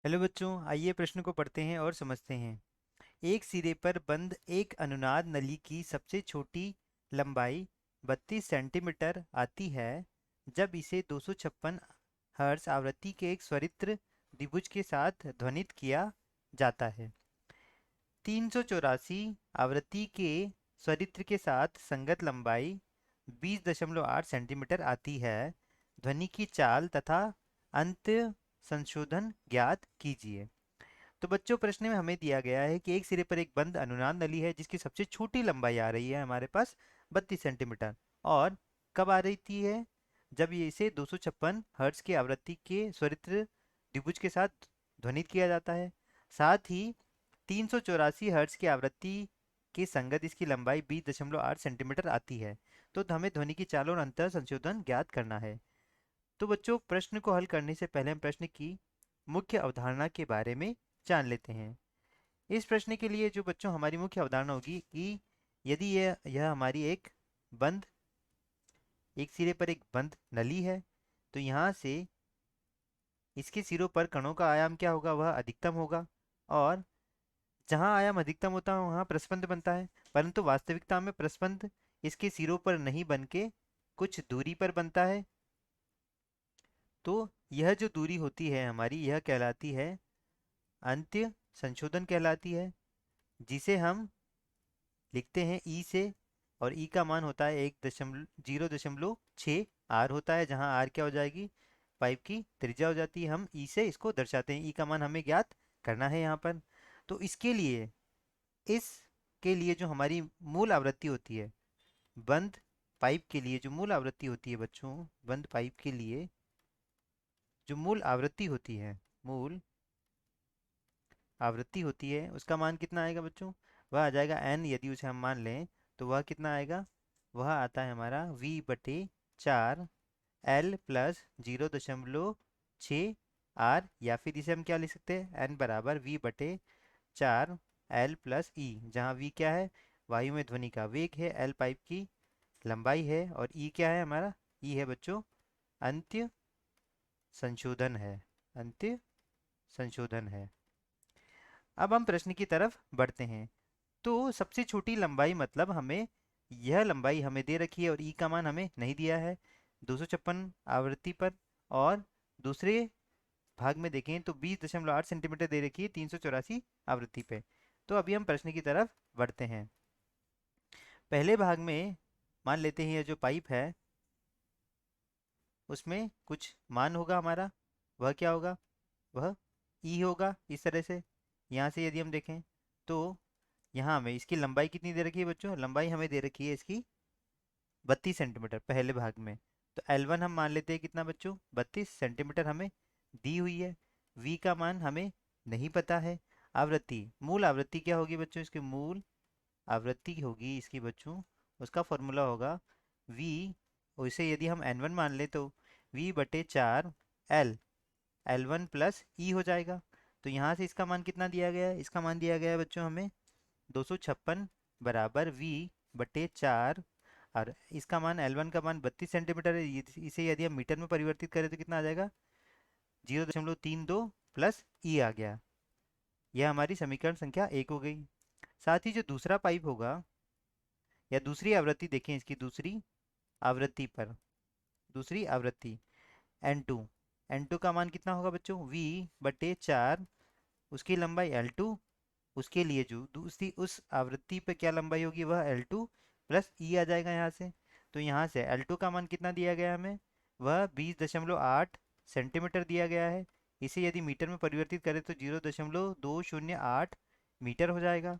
Hello बच्चों, आइए प्रश्न को पढ़ते हैं और समझते हैं। एक सिरे पर बंद एक अनुनाद नली की सबसे छोटी लंबाई 32 सेंटीमीटर आती है जब इसे 256 हर्ट्ज आवृत्ति के एक स्वरित्र द्विभुज के साथ ध्वनित किया जाता है। 384 आवृत्ति के स्वरित्र के साथ संगत लंबाई 20.8 सेंटीमीटर आती है। ध्वनि की चाल तथा अंत संशोधन ज्ञात कीजिए। तो बच्चों, प्रश्न में हमें दिया गया है कि एक सिरे पर एक बंद अनुनाद नली है जिसकी सबसे छोटी लंबाई आ रही है हमारे पास 32 सेंटीमीटर। और कब आ रही थी है? जब ये इसे 256 हर्ट्ज की आवृत्ति के स्वरित्र द्विभुज के साथ ध्वनित किया जाता है। साथ ही 384 हर्ट्ज की आवृत्ति के संगत इसकी लंबाई 20.8 सेंटीमीटर आती है। तो हमें ध्वनि की चाल और अंतर संशोधन ज्ञात करना है। तो बच्चों, प्रश्न को हल करने से पहले हम प्रश्न की मुख्य अवधारणा के बारे में जान लेते हैं। इस प्रश्न के लिए जो बच्चों हमारी मुख्य अवधारणा होगी कि यदि यह हमारी एक सिरे पर एक बंद नली है, तो यहाँ से इसके सिरों पर कणों का आयाम क्या होगा? वह अधिकतम होगा। और जहाँ आयाम अधिकतम होता है वहाँ प्रस्पंद बनता है, परंतु वास्तविकता में प्रस्पंद इसके सिरों पर नहीं बन के कुछ दूरी पर बनता है। तो यह जो दूरी होती है हमारी, यह कहलाती है अंत्य संशोधन कहलाती है, जिसे हम लिखते हैं ई से। और ई का मान होता है 0.6 आर होता है, जहाँ आर क्या हो जाएगी? पाइप की त्रिज्या हो जाती है। हम ई से इसको दर्शाते हैं, ई का मान हमें ज्ञात करना है यहाँ पर। तो इसके लिए जो हमारी मूल आवृत्ति होती है बंद पाइप के लिए, जो मूल आवृत्ति होती है बच्चों, बंद पाइप के लिए जो मूल आवृत्ति होती है, मूल आवृत्ति होती है, उसका मान कितना आएगा बच्चों? वह आ जाएगा एन। यदि उसे हम मान लें तो वह कितना आएगा? वह आता है हमारा V/4 L प्लस 0.6 आर, या फिर इसे हम क्या लिख सकते हैं? एन बराबर V/4 L प्लस ई, जहाँ V क्या है? वायु में ध्वनि का वेग है, L पाइप की लंबाई है, और ई क्या है हमारा? ई है बच्चों अंत्य संशोधन है। अंत्य संशोधन है। अब हम प्रश्न की तरफ बढ़ते हैं। तो सबसे छोटी लंबाई मतलब हमें यह लंबाई हमें दे रखी है और ई का मान हमें नहीं दिया है 256 आवृत्ति पर। और दूसरे भाग में देखें तो 20.8 सेंटीमीटर दे रखी है 384 आवृत्ति पे। तो अभी हम प्रश्न की तरफ बढ़ते हैं। पहले भाग में मान लेते हैं यह जो पाइप है उसमें कुछ मान होगा हमारा। वह क्या होगा? वह ई होगा। इस तरह से यहाँ से यदि हम देखें तो यहाँ हमें इसकी लंबाई कितनी दे रखी है बच्चों? लंबाई हमें दे रखी है इसकी 32 सेंटीमीटर पहले भाग में। तो L1 हम मान लेते हैं कितना बच्चों? 32 सेंटीमीटर हमें दी हुई है। V का मान हमें नहीं पता है। आवृत्ति, मूल आवृत्ति क्या होगी बच्चों? इसकी मूल आवृत्ति होगी इसकी बच्चों, उसका फॉर्मूला होगा V। उसे यदि हम N1 मान ले तो V/4 L, L1 प्लस ई हो जाएगा। तो यहाँ से इसका मान कितना दिया गया है? इसका मान दिया गया है बच्चों हमें 256 बराबर V/4। और इसका मान L1 का मान 32 सेंटीमीटर है। इसे यदि हम मीटर में परिवर्तित करें तो कितना आ जाएगा? 0.32 प्लस ई आ गया। यह हमारी समीकरण संख्या 1 हो गई। साथ ही जो दूसरा पाइप होगा या दूसरी आवृत्ति देखें, इसकी दूसरी आवृत्ति पर, दूसरी आवृत्ति N2, N2 का मान कितना होगा बच्चों? V/4, उसकी लंबाई L2, उसके लिए जो दूसरी उस आवृत्ति पे क्या लंबाई होगी? वह L2 प्लस ई आ जाएगा यहाँ से। तो यहाँ से L2 का मान कितना दिया गया हमें? वह 20.8 सेंटीमीटर दिया गया है। इसे यदि मीटर में परिवर्तित करें तो 0.208 मीटर हो जाएगा।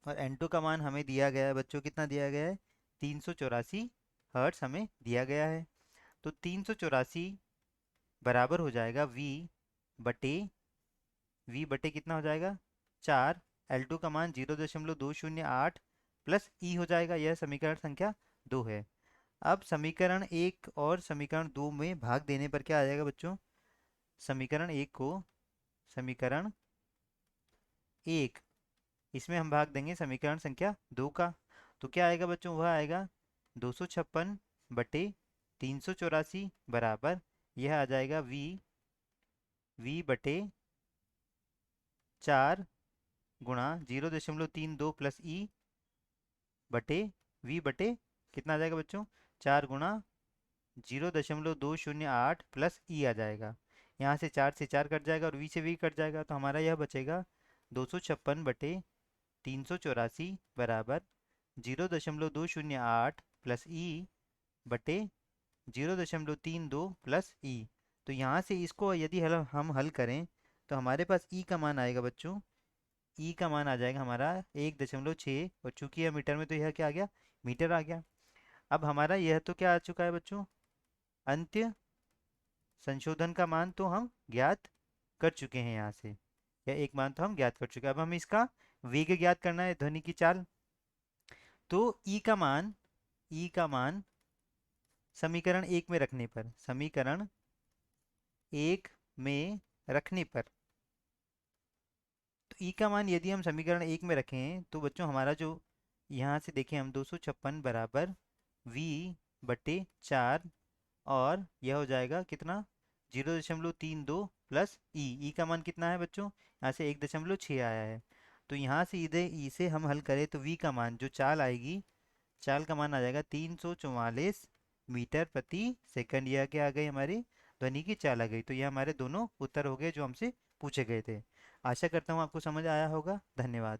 और N2 का मान हमें दिया गया है बच्चों, कितना दिया गया है? 384 हर्ट्स हमें दिया गया है। तो 384 बराबर हो जाएगा बटे V/, कितना हो जाएगा? 4। L2 का मान 0.208 प्लस ई हो जाएगा। यह समीकरण संख्या 2 है। अब समीकरण 1 और समीकरण 2 में भाग देने पर क्या आ जाएगा बच्चों? समीकरण 1 को समीकरण 1, इसमें हम भाग देंगे समीकरण संख्या 2 का। तो क्या आएगा बच्चों? वह आएगा 256/384 बराबर, यह आ जाएगा V/, 4 गुणा 0.32 प्लस ई बटे वी बटे कितना आ जाएगा बच्चों, 4 गुणा 0.208 प्लस ई आ जाएगा। यहाँ से 4 कट जाएगा और वी से वी कट जाएगा, तो हमारा यह बचेगा 256/384 बराबर 0.208 प्लस ई बटे 0.32 प्लस ई। तो यहाँ से इसको यदि हम हल करें तो हमारे पास ई का मान आएगा बच्चों, ई का मान आ जाएगा हमारा 1.6, और चूंकि यह मीटर में तो यह क्या आ गया, मीटर आ गया। अब हमारा यह तो क्या आ चुका है बच्चों, अंत्य संशोधन का मान तो हम ज्ञात कर चुके हैं। यहाँ से यह एक मान तो हम ज्ञात कर चुके हैं। अब हमें इसका वेग ज्ञात करना है, ध्वनि की चाल। तो ई का मान समीकरण 1 में रखने पर, समीकरण 1 में रखने पर, तो ई का मान यदि हम समीकरण 1 में रखें तो बच्चों हमारा जो यहाँ से देखें हम 256 बराबर v बटे 4, और यह हो जाएगा कितना, 0.32 प्लस ई का मान कितना है बच्चों, यहाँ से 1.6 आया है। तो यहाँ से इधर ई से हम हल करें तो v का मान जो चाल आएगी, चाल का मान आ जाएगा 344 मीटर प्रति सेकंड। यह क्या आ गई, हमारी ध्वनि की चाल आ गई। तो यह हमारे दोनों उत्तर हो गए जो हमसे पूछे गए थे। आशा करता हूँ आपको समझ आया होगा। धन्यवाद।